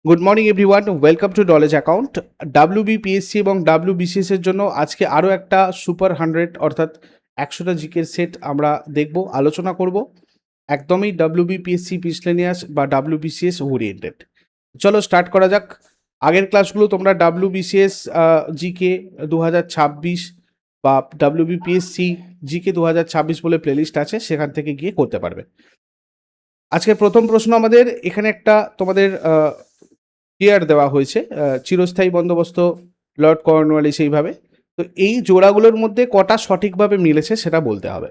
Good morning everyone, welcome to knowledge account. WBPSC এবং WBCS এর জন্য আজকে আরও একটা সুপার 100 অর্থাৎ 100টা জিকের সেট আমরা দেখব, আলোচনা করব। একদমই ডাব্লিউবিপিএসসি মিসলেনিয়াস বা ডাব্লিউবিসিএস ওরিয়েন্টেড। চলো স্টার্ট করা যাক। আগের ক্লাসগুলো তোমরা ডাব্লিউবিসিএস জিকে 2026 বা ডাব্লিউবিপিএসসি জিকে 2026 বলে প্লেলিস্ট আছে, সেখান থেকে গিয়ে করতে পারবে। আজকের প্রথম প্রশ্ন আমাদের এখানে একটা তোমাদের চেয়ার দেওয়া হয়েছে, চিরস্থায়ী বন্দোবস্ত লর্ড কর্নওয়ালিস এইভাবে। তো এই জোড়াগুলোর মধ্যে কটা সঠিকভাবে মিলেছে সেটা বলতে হবে।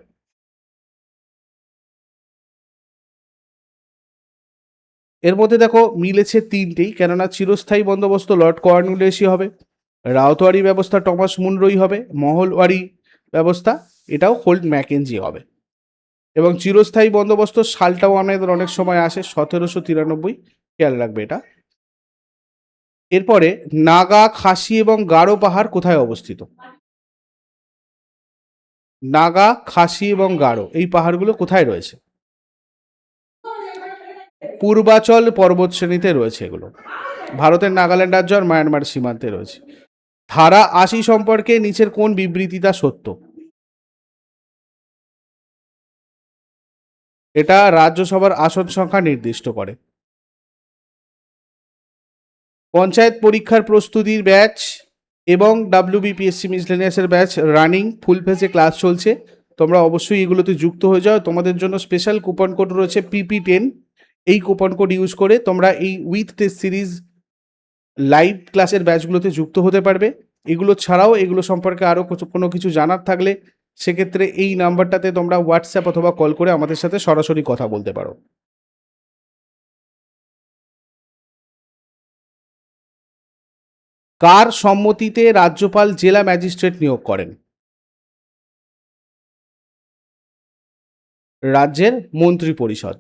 এর মধ্যে দেখো মিলেছে তিনটেই, কেননা চিরস্থায়ী বন্দোবস্ত লর্ড কর্নওয়ালিসই হবে, রাউতওয়ারি ব্যবস্থা টমাস মুনরোই হবে, মহলওয়ারি ব্যবস্থা এটাও হোল্ট ম্যাকেনজি হবে। এবং চিরস্থায়ী বন্দোবস্ত সালটাও আমাদের অনেক সময় আসে 1793, খেয়াল রাখবে এটা। এরপরে নাগা, খাসি এবং গারো পাহাড় কোথায় অবস্থিত? নাগা, খাসি এবং গারো এই পাহাড়গুলো কোথায় রয়েছে? পূর্বাচল পর্বতশ্রেণীতে রয়েছে এগুলো। ভারতের নাগাল্যান্ড রাজ্য আর মায়ানমার সীমান্তে রয়েছে। ধারা 80 সম্পর্কে নিচের কোন বিবৃতিটা সত্য? এটা রাজ্যসভার আসন সংখ্যা নির্দিষ্ট করে। পঞ্চায়েত পরীক্ষার প্রস্তুতির ব্যাচ এবং ডাব্লিউবিপিএসসি মিসলেনিয়াসের ব্যাচ রানিং, ফুল ফেজে ক্লাস চলছে। তোমরা অবশ্যই এগুলোতে যুক্ত হয়ে যাও। তোমাদের জন্য স্পেশাল কুপন কোড রয়েছে PP10। এই কুপন কোড ইউজ করে তোমরা এই উইথ টেস্ট সিরিজ লাইভ ক্লাসের ব্যাচগুলোতে যুক্ত হতে পারবে। এগুলো ছাড়াও এগুলো সম্পর্কে আরও কোনো কিছু জানার থাকলে সেক্ষেত্রে এই নাম্বারটাতে তোমরা হোয়াটসঅ্যাপ অথবা কল করে আমাদের সাথে সরাসরি কথা বলতে পারো। কার সম্মতিতে রাজ্যপাল জেলা ম্যাজিস্ট্রেট নিয়োগ করেন? রাজ্যের মন্ত্রী পরিষদ।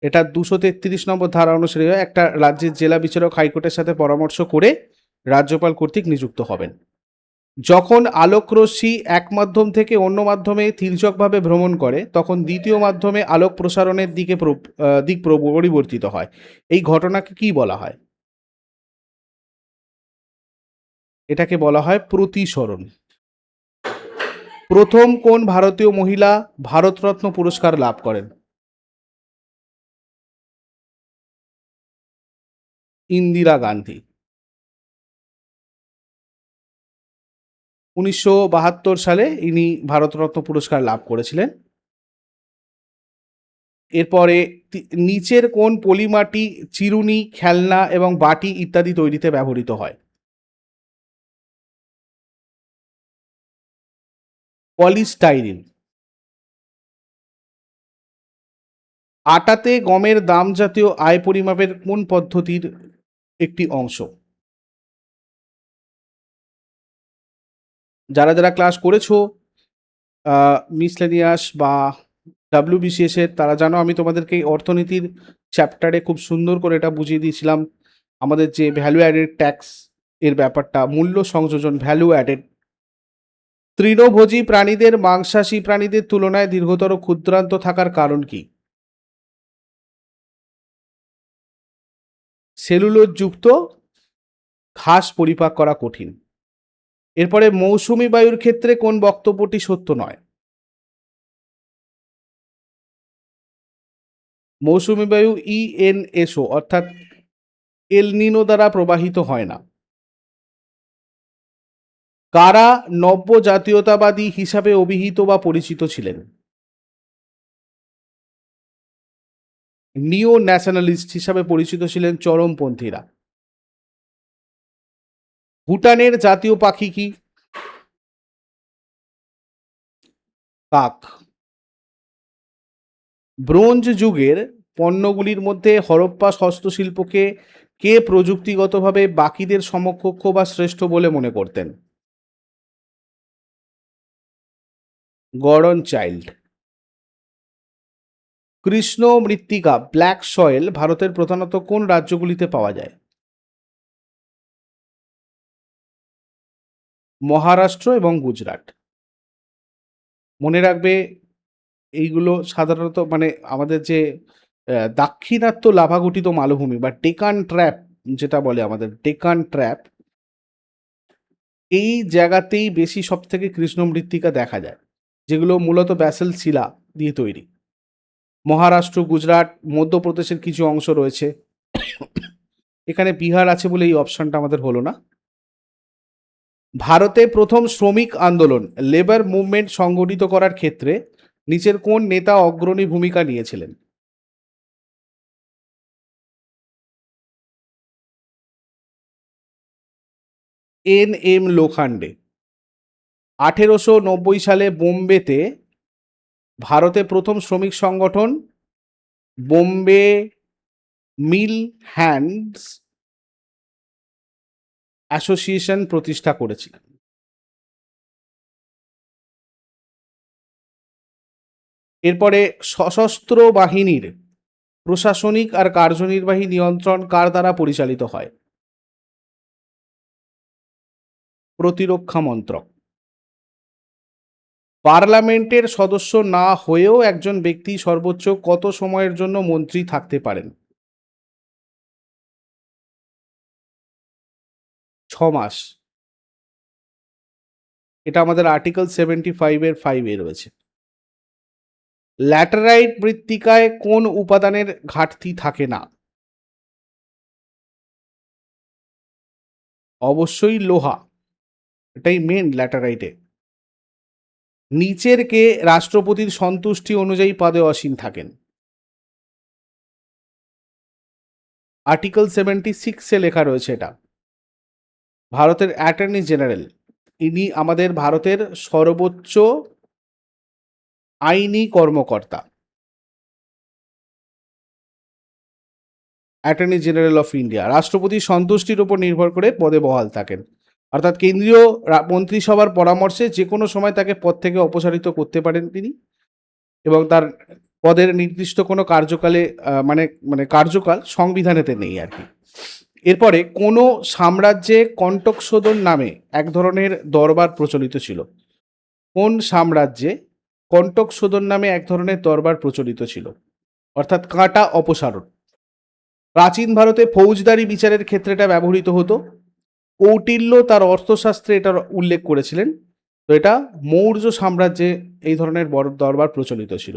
এটা 233 নম্বর ধারা অনুসারে একটা রাজ্যের জেলা বিচারক হাইকোর্টের সাথে পরামর্শ করে রাজ্যপাল কর্তৃক নিযুক্ত হবেন। যখন আলোকরশ্মি এক মাধ্যম থেকে অন্য মাধ্যমে তির্যকভাবে ভ্রমণ করে তখন দ্বিতীয় মাধ্যমে আলোক প্রসারণের দিক পরিবর্তিত হয়। এই ঘটনাকে কি বলা হয়? এটাকে বলা হয় প্রতিসরণ। প্রথম কোন ভারতীয় মহিলা ভারতরত্ন পুরস্কার লাভ করেন? ইন্দিরা গান্ধী। 1972 সালে ইনি ভারতরত্ন পুরস্কার লাভ করেছিলেন। এরপরে নিচের কোন পলিমাটি চিরুনি, খেলনা এবং বাটি ইত্যাদি তৈরিতে ব্যবহৃত হয়? পলিস্টাইরিন। আটাতে গমের দাম জাতীয় আয় পরিমাপের কোন পদ্ধতির একটি অংশ? যারা যারা ক্লাস করেছো মিসলেনিয়াস বা ডাব্লিউবিসিএস এর, তারা জানো আমি তোমাদেরকে এই অর্থনীতির চ্যাপ্টারে খুব সুন্দর করে এটা বুঝিয়ে দিয়েছিলাম। আমাদের যে ভ্যালু অ্যাডেড ট্যাক্স এর ব্যাপারটা, মূল্য সংযোজন, ভ্যালু অ্যাডেড। তৃণভোজী প্রাণীদের মাংসাশী প্রাণীদের তুলনায় দীর্ঘতর ক্ষুদ্রান্ত থাকার কারণ কি? সেলুলোজ যুক্ত ঘাস পরিপাক করা কঠিন। এরপরে মৌসুমী বায়ুর ক্ষেত্রে কোন বক্তব্যটি সত্য নয়? মৌসুমী বায়ু ENSO অর্থাৎ এলনিনো দ্বারা প্রবাহিত হয় না। কারা নব্য জাতীয়তাবাদী হিসাবে অভিহিত বা পরিচিত ছিলেন? নিও ন্যাশনালিস্ট হিসাবে পরিচিত ছিলেন চরমপন্থীরা। ভুটানের জাতীয় পাখি কি? কাক। ব্রোঞ্জ যুগের পণ্যগুলির মধ্যে হরপ্পা হস্তশিল্পকে কে প্রযুক্তিগতভাবে বাকিদের সমকক্ষ বা শ্রেষ্ঠ বলে মনে করতেন? Gordon Childe. কৃষ্ণ মৃত্তিকা ব্ল্যাক সয়েল ভারতের প্রধানত কোন রাজ্যগুলিতে পাওয়া যায়? মহারাষ্ট্র এবং গুজরাট। মনে রাখবে এইগুলো সাধারণত মানে আমাদের যে দাক্ষিণাত্য লাভা গঠিত মালভূমি বা ডেকান ট্র্যাপ, যেটা বলে আমাদের ডেকান ট্র্যাপ, এই জায়গাতেই বেশি সব থেকে কৃষ্ণ মৃত্তিকা দেখা যায়, যেগুলো মূলত ব্যাসেল শিলা দিয়ে তৈরি। মহারাষ্ট্র, গুজরাট, মধ্যপ্রদেশের কিছু অংশ রয়েছে। এখানে বিহার আছে বলে এই অপশনটা আমাদের হলো না। ভারতে প্রথম শ্রমিক আন্দোলন লেবার মুভমেন্ট সংগঠিত করার ক্ষেত্রে নিচের কোন নেতা অগ্রণী ভূমিকা নিয়েছিলেন? এন লোখান্ডে। 1890 সালে বোম্বেতে ভারতে প্রথম শ্রমিক সংগঠন বোম্বে মিল হ্যান্ডস অ্যাসোসিয়েশন প্রতিষ্ঠা করেছিলেন। এরপরে সশস্ত্র বাহিনীর প্রশাসনিক আর কার্যনির্বাহী নিয়ন্ত্রণ কার দ্বারা পরিচালিত হয়? প্রতিরক্ষা মন্ত্রক। পার্লামেন্টের সদস্য না হয়েও একজন ব্যক্তি সর্বোচ্চ কত সময়ের জন্য মন্ত্রী থাকতে পারেন? 6 মাস। এটা আমাদের আর্টিকেল 75-এর 5-এ রয়েছে। ল্যাটেরাইট মৃত্তিকায় কোন উপাদানের ঘাটতি থাকে না? অবশ্যই লোহা, এটাই মেন ল্যাটেরাইটে। নিচের কে রাষ্ট্রপতির সন্তুষ্টি অনুযায়ী পদে আসীন থাকেন? আর্টিকেল 76-এ লেখা রয়েছে এটা। ভারতের অ্যাটর্নি জেনারেল, ইনি আমাদের ভারতের সর্বোচ্চ আইনি কর্মকর্তা। অ্যাটর্নি জেনারেল অফ ইন্ডিয়া রাষ্ট্রপতির সন্তুষ্টির উপর নির্ভর করে পদে বহাল থাকেন, অর্থাৎ কেন্দ্রীয় মন্ত্রিসভার পরামর্শে যে কোনো সময় তাকে পদ থেকে অপসারিত করতে পারেন তিনি, এবং তার পদের নির্দিষ্ট কোনো কার্যকালে মানে মানে কার্যকাল সংবিধানেতে নেই আর কি। এরপরে কোনো সাম্রাজ্যে কণ্টকশোদন নামে এক ধরনের দরবার প্রচলিত ছিল? কোন সাম্রাজ্যে কণ্টকশোদন নামে এক ধরনের দরবার প্রচলিত ছিল, অর্থাৎ কাঁটা অপসারণ? প্রাচীন ভারতে ফৌজদারি বিচারের ক্ষেত্রে এটা ব্যবহৃত হতো। কৌটিল্য তার অর্থশাস্ত্রে এটার উল্লেখ করেছিলেন। তো এটা মৌর্য সাম্রাজ্যে এই ধরনের বড় দরবার প্রচলিত ছিল।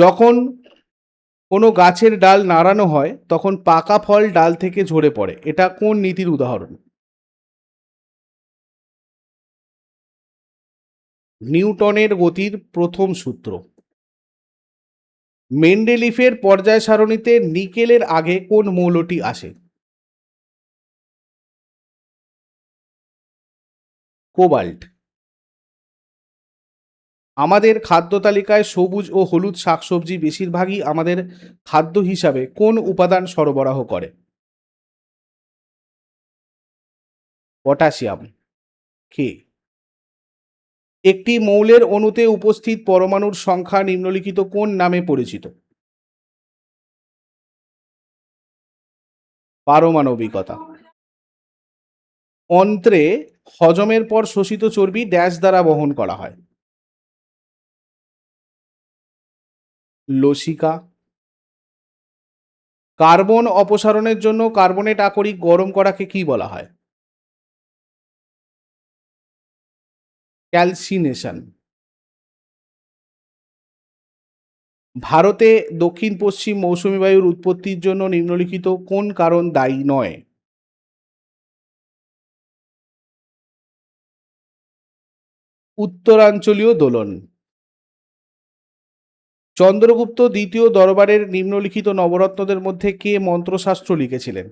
যখন কোনো গাছের ডাল নাড়ানো হয় তখন পাকা ফল ডাল থেকে ঝরে পড়ে, এটা কোন নীতির উদাহরণ? নিউটনের গতির প্রথম সূত্র। মেন্ডেলিফের পর্যায় সারণীতে নিকেলের আগে কোন মৌলটি আসে? কোবাল্ট। আমাদের খাদ্য তালিকায় সবুজ ও হলুদ শাকসবজি বেশিরভাগই আমাদের খাদ্য হিসাবে কোন উপাদান সরবরাহ করে? পটাশিয়াম। কে? একটি মৌলের অণুতে উপস্থিত পরমাণুর সংখ্যা নিম্নলিখিত কোন নামে পরিচিত? পারমাণবিকতা। অন্ত্রে হজমের পর শোষিত চর্বি ড্যাশ দ্বারা বহন করা হয়? লসিকা। কার্বন অপসারণের জন্য কার্বনেট আকরিক গরম করাকে কি বলা হয়? ক্যালসিনেশন। ভারতে দক্ষিণ পশ্চিম মৌসুমী বায়ুর উৎপত্তির জন্য নিম্নলিখিত কোন কারণ দায়ী নয়? উত্তরাঞ্চলীয় দোলন। চন্দ্রগুপ্ত দ্বিতীয় দরবারের নিম্নলিখিত নবরত্নদের মধ্যে কে মন্ত্রশাস্ত্র লিখেছিলেন?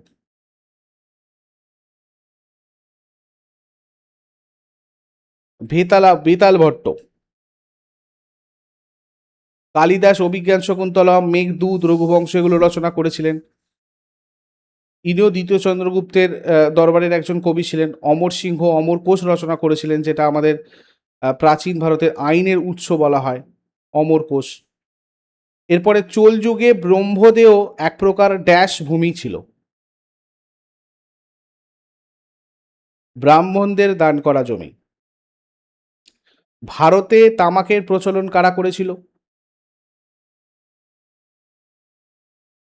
বেতাল ভট্ট। কালিদাস অভিজ্ঞান শকুন্তলম, মেঘদূত, রঘুবংশ এগুলো রচনা করেছিলেন। ইনিও দ্বিতীয় চন্দ্রগুপ্তের দরবারের একজন কবি ছিলেন। অমর সিংহ অমর কোষ রচনা করেছিলেন, যেটা আমাদের প্রাচীন ভারতের আইনের উৎস বলা হয়, অমর কোষ। এরপরে চোল যুগে ব্রহ্মদেও এক প্রকার ড্যাশ ভূমি ছিল? ব্রাহ্মণদের দান করা জমি। ভারতে তামাকের প্রচলন কারা করেছিল?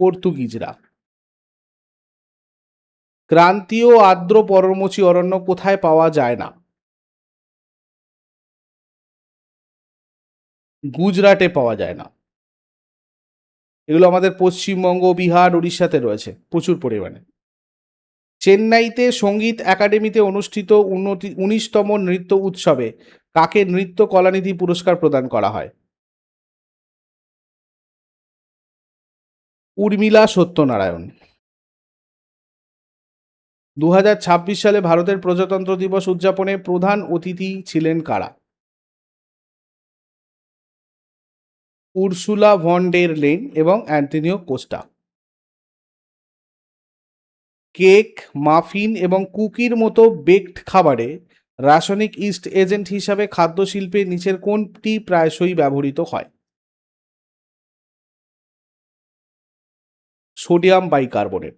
পর্তুগিজরা। ক্রান্তীয় আর্দ্র পর্ণমোচী অরণ্য কোথায় পাওয়া যায় না? গুজরাটে পাওয়া যায় না। এগুলো আমাদের পশ্চিমবঙ্গ, বিহার, উড়িষ্যাতে রয়েছে প্রচুর পরিমাণে। চেন্নাইতে সঙ্গীত একাডেমিতে অনুষ্ঠিত 19তম নৃত্য উৎসবে কাকে নৃত্য কলানিধি পুরস্কার প্রদান করা হয়? উর্মিলা সত্যনারায়ণ। 2026 সালে ভারতের প্রজাতন্ত্র দিবস উদযাপনে প্রধান অতিথি ছিলেন কারা? উর্সুলা ভন ডের লেন এবং অ্যান্টনিও কোস্টা। কেক, মাফিন এবং কুকির মতো বেকড খাবারে রাসায়নিক ইস্ট এজেন্ট হিসাবে খাদ্য শিল্পে নিচের কোনটি প্রায়শই ব্যবহৃত হয়? Sodium bicarbonate.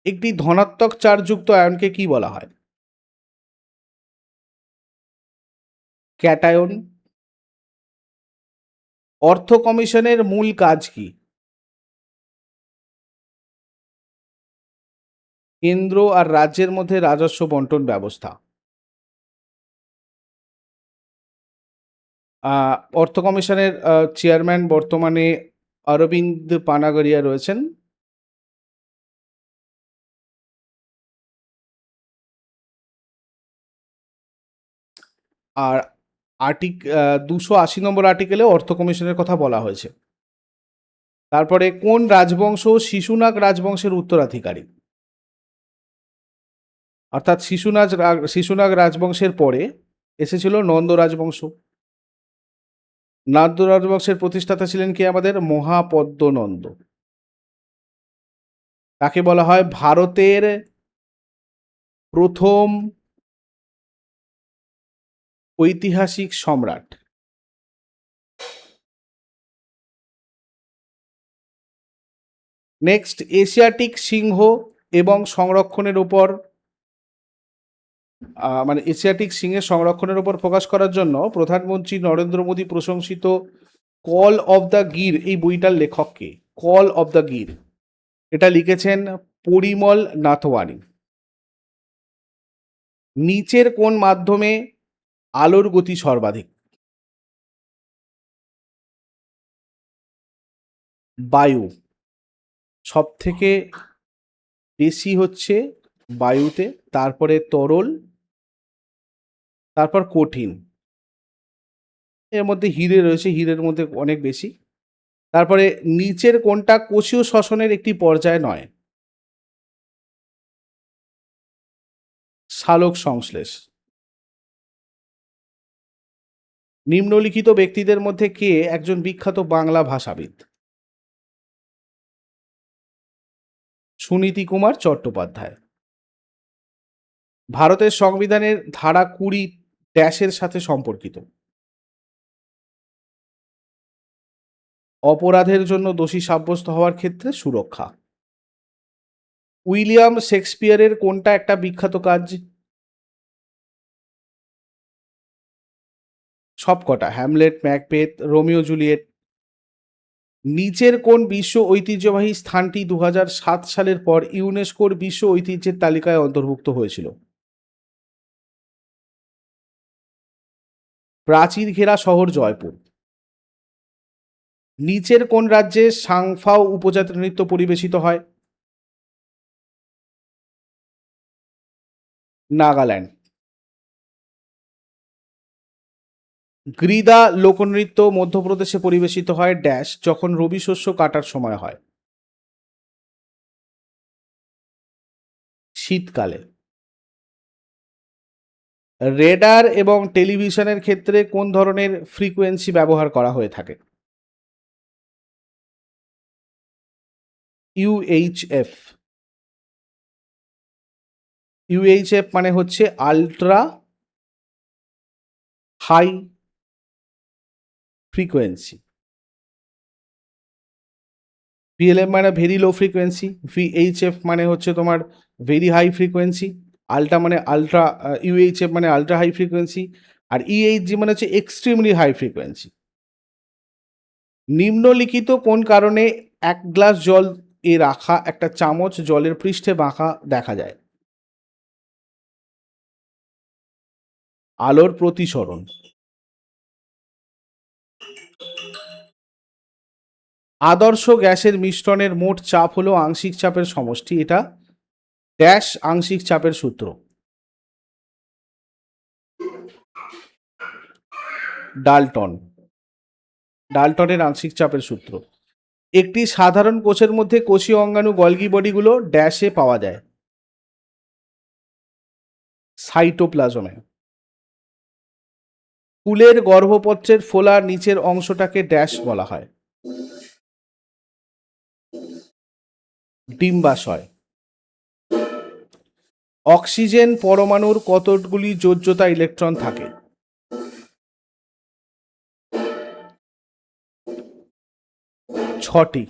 একটি ধনাত্মক চার্জযুক্ত আয়নকে কি বলা হয়? ক্যাটায়ন। অর্থ কমিশনের মূল কাজ কি? কেন্দ্র আর রাজ্যের মধ্যে রাজস্ব বন্টন ব্যবস্থা। অর্থ কমিশনের চেয়ারম্যান বর্তমানে অরবিন্দ পানাগরিয়া রয়েছেন। আর 280 নম্বর আর্টিকেলে অর্থ কমিশনের কথা বলা হয়েছে। তারপরে কোন রাজবংশ শিশুনাগ রাজবংশের উত্তরাধিকারী? অর্থাৎ শিশুনাগ রাজবংশের পরে এসেছিল নন্দ রাজবংশ। নন্দ রাজবংশের প্রতিষ্ঠাতা ছিলেন কে? আমাদের মহাপদ্মনন্দ। তাকে বলা হয় ভারতের প্রথম ঐতিহাসিক সম্রাট। নেক্সট, এশিয়াটিক সিংহ এবং সংরক্ষণের উপর এশিয়াটিক সিংহের সংরক্ষণের উপর ফোকাস করার জন্য প্রধানমন্ত্রী নরেন্দ্র মোদী প্রশংসিত কল অফ দ্য গির এই বইটার লেখক কে? কল অফ দ্য গির, এটা লিখেছেন পরিমল নাথওয়ানি। নিচের কোন মাধ্যমে আলোর গতি সর্বাধিক? বায়ু। সব থেকে বেশি হচ্ছে বায়ুতে, তারপরে তরল, তারপর কঠিন। এর মধ্যে হিরে রয়েছে, হিরের মধ্যে অনেক বেশি। তারপরে নিচের কোনটা কোষীয় শ্বসনের একটি পর্যায় নয়? সালোক সংশ্লেষ। নিম্নলিখিত ব্যক্তিদের মধ্যে কে একজন বিখ্যাত বাংলা ভাষাবিদ? সুনীতি কুমার চট্টোপাধ্যায়। ভারতের সংবিধানের ধারা 20 ড্যাশের সাথে সম্পর্কিত? অপরাধের জন্য দোষী সাব্যস্ত হওয়ার ক্ষেত্রে সুরক্ষা। উইলিয়াম শেক্সপিয়ারের কোনটা একটা বিখ্যাত কাজ? সবকটা, হ্যামলেট, ম্যাকবেথ, রোমিও জুলিয়েট। নিচের কোন বিশ্ব ঐতিহ্যবাহী স্থানটি 2007 সালের পর ইউনেস্কোর বিশ্ব ঐতিহ্যের তালিকায় অন্তর্ভুক্ত হয়েছিল? প্রাচীর ঘেরা শহর জয়পুর। নিচের কোন রাজ্যে সাংফাও উপজাতি নৃত্য পরিবেশিত হয়? নাগাল্যান্ড। গ্রিদা লোকনৃত্য মধ্যপ্রদেশে পরিবেশিত হয় ড্যাশ যখন রবি শস্য কাটার সময় হয়? শীতকালে। রেডার এবং টেলিভিশনের ক্ষেত্রে কোন ধরনের ফ্রিকোয়েন্সি ব্যবহার করা হয়ে থাকে? ইউএইচএফ। ইউএইচএফ মানে হচ্ছে আলট্রা হাই ফ্রিকোয়েন্সি। ভিএলএম মানে ভেরি লো ফ্রিকোয়েন্সি, ভিএইচএফ মানে হচ্ছে তোমার ভেরি হাই ফ্রিকোয়েন্সি, ইউএইচএফ মানে আলট্রা হাই ফ্রিকোয়েন্সি, আর ইএইচজি মানে হচ্ছে এক্সট্রিমলি হাই ফ্রিকোয়েন্সি। নিম্নলিখিত কোন কারণে এক গ্লাস জল এ রাখা একটা চামচ জলের পৃষ্ঠে বাঁকা দেখা যায়? আলোর প্রতিসরণ। আদর্শ গ্যাসের মিশ্রণের মোট চাপ হলো আংশিক চাপের সমষ্টি। এটা ড্যাশ আংশিক চাপের সূত্র। ডাল্টন। ডাল্টনের আংশিক চাপের সূত্র। একটি সাধারণ কোষের মধ্যে কোষীয় অঙ্গাণু গলগি বডিগুলো ড্যাশে পাওয়া যায়? সাইটোপ্লাজমে। ফুলের গর্ভপত্রের ফোলার নিচের অংশটাকে ড্যাশ বলা হয়? ডিম্বাশয়। অক্সিজেন পরমাণুর কতগুলি যোজ্যতা ইলেকট্রন থাকে? ছটি।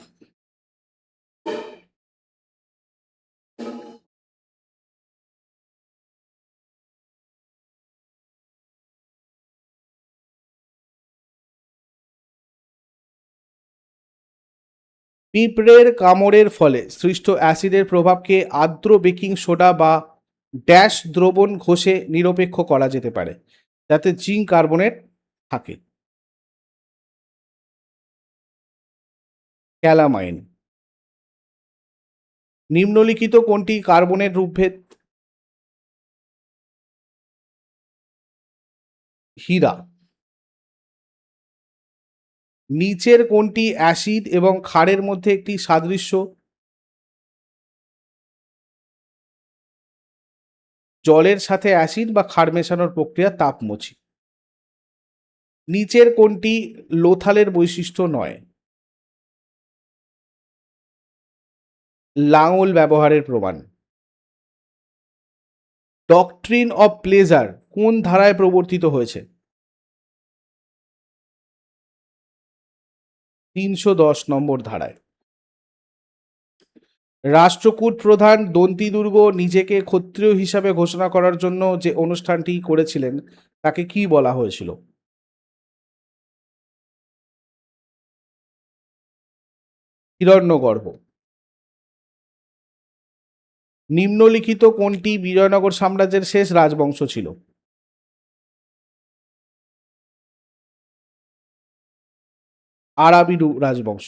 পিঁপড়ের কামড়ের ফলে সৃষ্ট অ্যাসিডের প্রভাবকে আর্দ্র বেকিং সোডা বা ড্যাশ দ্রবণ ঘষে নিরপেক্ষ করা যেতে পারে যাতে জিঙ্ক কার্বনেট থাকে? ক্যালামাইন। নিম্নলিখিত কোনটি কার্বনের রূপভেদ? হীরা। নিচের কোনটি অ্যাসিড এবং ক্ষারের মধ্যে একটি সাদৃশ্য? জলের সাথে অ্যাসিড বা ক্ষার মেশানোর প্রক্রিয়া তাপমোচী। নিচের কোনটি লোথালের বৈশিষ্ট্য নয়? লাঙল ব্যবহারের প্রমাণ। ডকট্রিন অফ প্লেজার কোন ধারায় প্রবর্তিত হয়েছে? 310 নম্বর ধারায়। রাষ্ট্রকূট প্রধান দন্তি দুর্গ নিজেকে ক্ষত্রিয় হিসাবে ঘোষণা করার জন্য যে অনুষ্ঠানটি করেছিলেন তাকে কি বলা হয়েছিল? হিরণ্যগর্ভ। নিম্নলিখিত কোনটি বিজয়নগর সাম্রাজ্যের শেষ রাজবংশ ছিল? আরাবিডু রাজবংশ।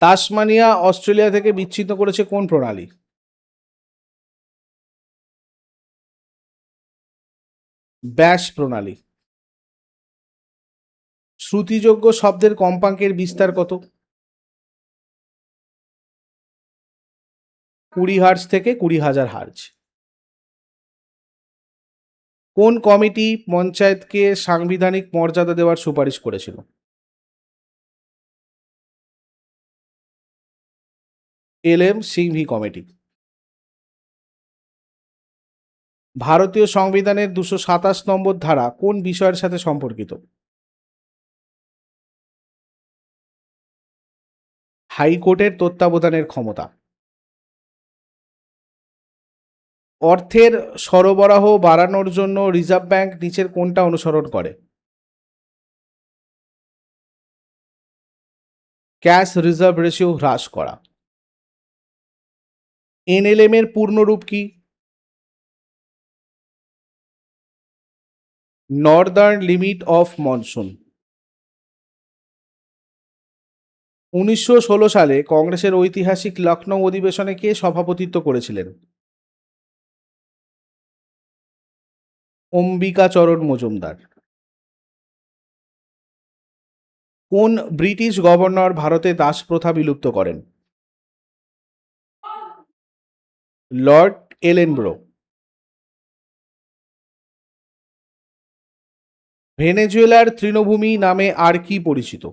তাসমানিয়া অস্ট্রেলিয়া থেকে বিচ্ছিন্ন করেছে কোন প্রণালী? ব্যাস প্রণালী। শ্রুতিযোগ্য শব্দের কম্পাঙ্কের বিস্তার কত? 20 হার্জ থেকে 20,000 হার্জ। কোন কমিটি পঞ্চায়েতকে সাংবিধানিক মর্যাদা দেওয়ার সুপারিশ করেছিল? এলএম সিংভি কমিটি। ভারতীয় সংবিধানের 227 নম্বর ধারা কোন বিষয়ের সাথে সম্পর্কিত? হাইকোর্টের তত্ত্বাবধানের ক্ষমতা। অর্থের সরবরাহ বাড়ানোর জন্য রিজার্ভ ব্যাংক নিচের কোনটা অনুসরণ করে? ক্যাশ রিজার্ভ রেশিও হ্রাস করা। এনএলএম এর পূর্ণরূপ কি? Northern limit of monsoon. 1916 সালে কংগ্রেসের ঐতিহাসিক লখনৌ অধিবেশনে কে সভাপতিত্ব করেছিলেন? অম্বিকাচরণ মজুমদার। কোন ব্রিটিশ গভর্নর ভারতে দাসপ্রথা বিলুপ্ত করেন? লর্ড এলেনব্রো। ভেনেজুয়েলার তৃণভূমি নামে আর কি পরিচিত?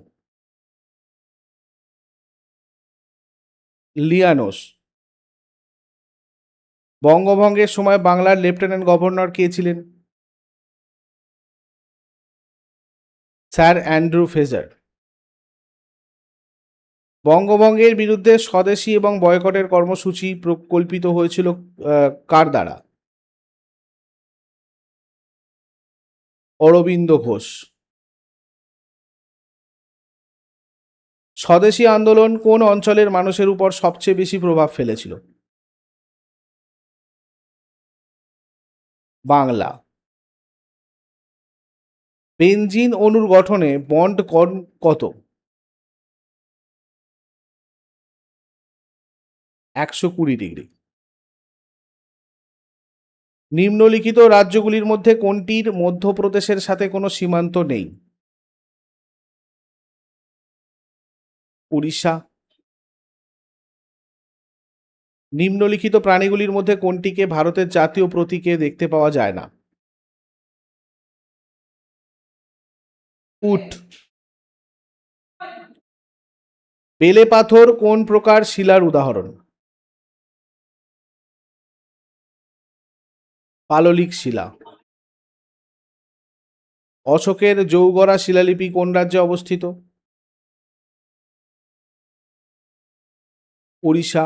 লিয়ানোস। বঙ্গভঙ্গের সময় বাংলার লেফটেন্যান্ট গভর্নর কে ছিলেন? Sir Andrew Fraser. বঙ্গভঙ্গের বিরুদ্ধে স্বদেশী এবং বয়কটের কর্মসূচি প্রকল্পিত হয়েছিল কার দ্বারা? অরবিন্দ ঘোষ। স্বদেশী আন্দোলন কোন অঞ্চলের মানুষের উপর সবচেয়ে বেশি প্রভাব ফেলেছিল? বাংলা। বেনজিন অণুর গঠনে বন্ড কোণ কত? 120 ডিগ্রি। নিম্নলিখিত রাজ্যগুলির মধ্যে কোনটির মধ্যপ্রদেশের সাথে কোনো সীমান্ত নেই? উড়িষ্যা। নিম্নলিখিত প্রাণীগুলির মধ্যে কোনটিকে ভারতের জাতীয় প্রতীকে দেখতে পাওয়া যায় না? উট। বেলে পাথর কোন প্রকার শিলার উদাহরণ? পাললিক শিলা। অশোকের জৌগড়া শিলালিপি কোন রাজ্যে অবস্থিত? উড়িষ্যা।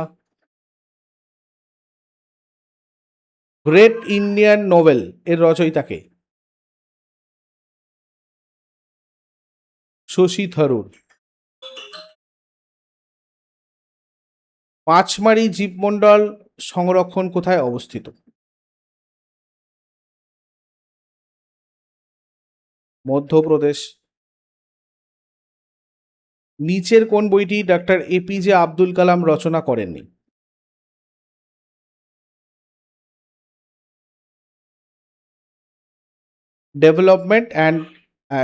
গ্রেট ইন্ডিয়ান নোভেল এর রচয়িতা কে? শশী থারুর। পাঁচমারি জীবমণ্ডল সংরক্ষণ কোথায় অবস্থিত? মধ্যপ্রদেশ। নিচের কোন বইটি ডক্টর এপিজে আব্দুল কালাম রচনা করেননি?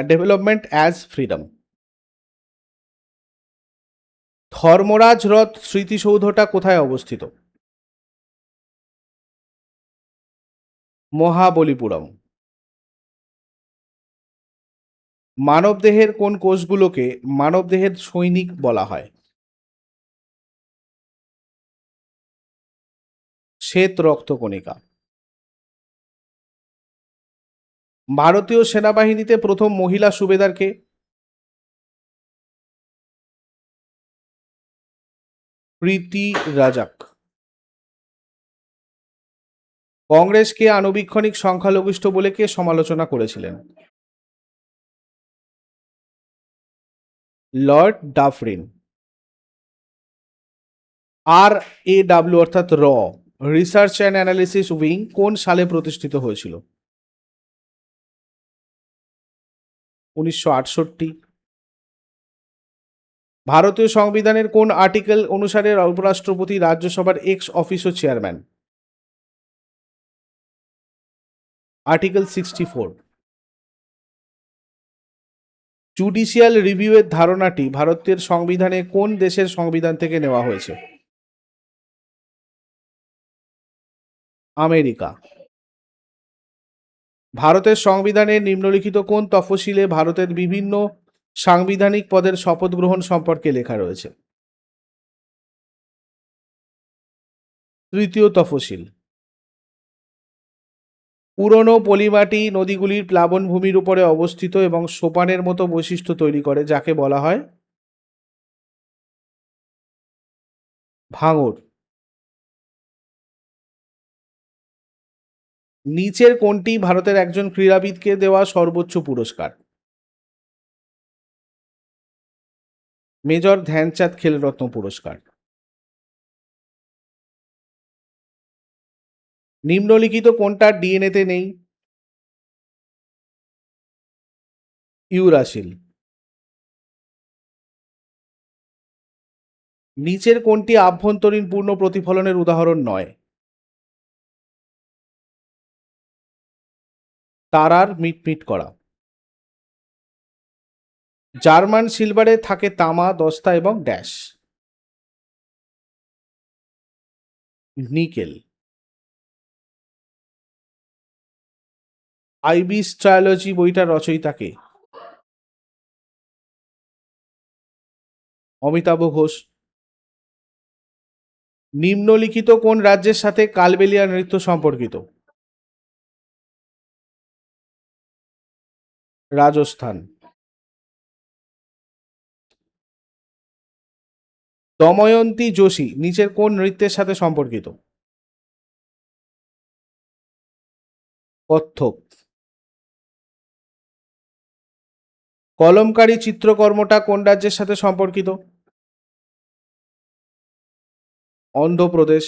Development as freedom. ধর্মরাজ রথ স্মৃতিসৌধটা কোথায় অবস্থিত? মহাবলীপুরম। মানবদেহের কোন কোষগুলোকে মানবদেহের সৈনিক বলা হয়? শ্বেত রক্তকণিকা। ভারতীয় সেনাবাহিনীতে প্রথম মহিলা সুবেদার কে? প্রীতি রাজাক। কংগ্রেসকে আণুবীক্ষণিক সংখ্যালঘিষ্ঠ বলে কে সমালোচনা করেছিলেন? Lord Dufferin. RAW অর্থাৎ রিসার্চ অ্যান্ড অ্যানালিসিস উইং কোন সালে প্রতিষ্ঠিত হয়েছিল? 1968। ভারতীয় সংবিধানের কোন আর্টিকেল অনুসারে উপরাষ্ট্রপতি রাজ্যসভার ex officio chairman? Article 64। Judicial রিভিউয়ের ধারণাটি ভারতের সংবিধানে কোন দেশের সংবিধান থেকে নেওয়া হয়েছে? আমেরিকা। ভারতের সংবিধানের নিম্নলিখিত কোন তফসিলে ভারতের বিভিন্ন সাংবিধানিক পদের শপথ গ্রহণ সম্পর্কে লেখা রয়েছে? তৃতীয় তফসিল। পুরনো পলিমাটি নদীগুলির প্লাবনভূমির উপরে অবস্থিত এবং সোপানের মতো বৈশিষ্ট্য তৈরি করে, যাকে বলা হয় ভাঙর। নিচের কোনটি ভারতের একজন ক্রীড়াবিদকে দেওয়া সর্বোচ্চ পুরস্কার? মেজর ধ্যানচাঁদ খেলরত্ন পুরস্কার। নিম্নলিখিত কোনটা ডিএনএতে নেই? ইউরাসিল। নিচের কোনটি আভ্যন্তরীণ পূর্ণ প্রতিফলনের উদাহরণ নয়? তারার মিটমিট করা। জার্মান সিলভারে থাকে তামা, দস্তা এবং ড্যাশ। নিকেল। আইবিস ট্রায়োলজি বইটার রচয়িতা কে? অমিতাভ ঘোষ। নিম্নলিখিত কোন রাজ্যের সাথে কালবেলিয়া নৃত্য সম্পর্কিত? রাজস্থান। দময়ন্তী যোশী নিচের কোন নৃত্যের সাথে সম্পর্কিত? কত্থক। কলমকারী চিত্রকর্মটা কোন রাজ্যের সাথে সম্পর্কিত? অন্ধ্রপ্রদেশ।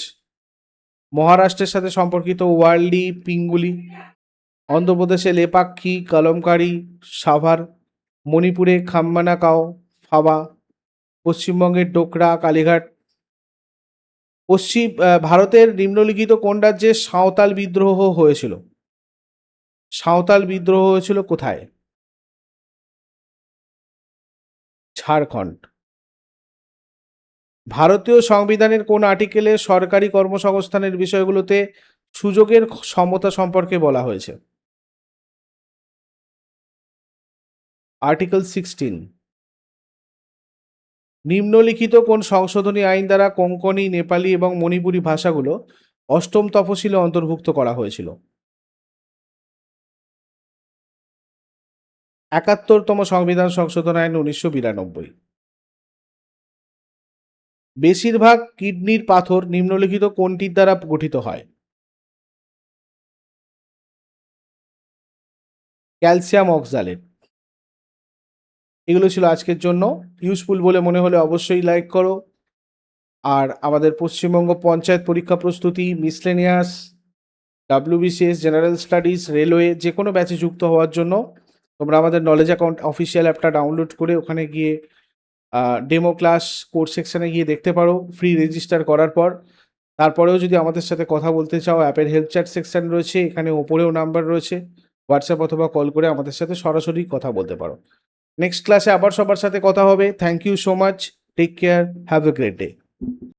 মহারাষ্ট্রের সাথে সম্পর্কিত ওয়ার্লি পিঙ্গুলি। অন্ধ্রপ্রদেশে লেপাক্ষী, কলমকারী, সাভার। মণিপুরে খাম্বানা কাও, ফাবা। পশ্চিমবঙ্গের ডোকরা, কালীঘাট। ভারতের নিম্নলিখিত কোন রাজ্যে সাঁওতাল বিদ্রোহ হয়েছিল? সাঁওতাল বিদ্রোহ হয়েছিল কোথায়? ঝাড়খণ্ড। ভারতীয় সংবিধানের কোন আর্টিকেলে সরকারি কর্মসংস্থানের বিষয়গুলোতে সুযোগের সমতা সম্পর্কে বলা হয়েছে? আর্টিকেল 16। নিম্নলিখিত কোন সংশোধনী আইন দ্বারা কোঙ্কণী, নেপালি এবং মণিপুরী ভাষাগুলো অষ্টম তফসিলে অন্তর্ভুক্ত করা হয়েছিল? 71তম সংবিধান সংশোধন আইন 1992। বেশিরভাগ কিডনির পাথর নিম্নলিখিত কোনটির দ্বারা গঠিত হয়? Calcium oxalate. এগুলো ছিল আজকের জন্য। ইউজফুল বলে মনে হলে অবশ্যই লাইক করো। আর আমাদের পশ্চিমবঙ্গ পঞ্চায়েত পরীক্ষা প্রস্তুতি, miscellaneous, WBCS, general studies, railway যে কোনো ব্যাচে যুক্ত হওয়ার জন্য তোমরা আমাদের নলেজ অ্যাকাউন্ট অফিসিয়াল অ্যাপটা ডাউনলোড করে ওখানে গিয়ে ডেমো ক্লাস কোর্স সেকশনে গিয়ে দেখতে পারো ফ্রি রেজিস্টার করার পর। তারপরেও যদি আমাদের সাথে কথা বলতে চাও, অ্যাপের হেল্প চ্যাট সেকশন রয়েছে, এখানে ওপরেও নাম্বার রয়েছে, হোয়াটসঅ্যাপ অথবা কল করে আমাদের সাথে সরাসরি কথা বলতে পারো। নেক্সট ক্লাসে আবার সবার সাথে কথা হবে। Thank you so much, take care, have a great day.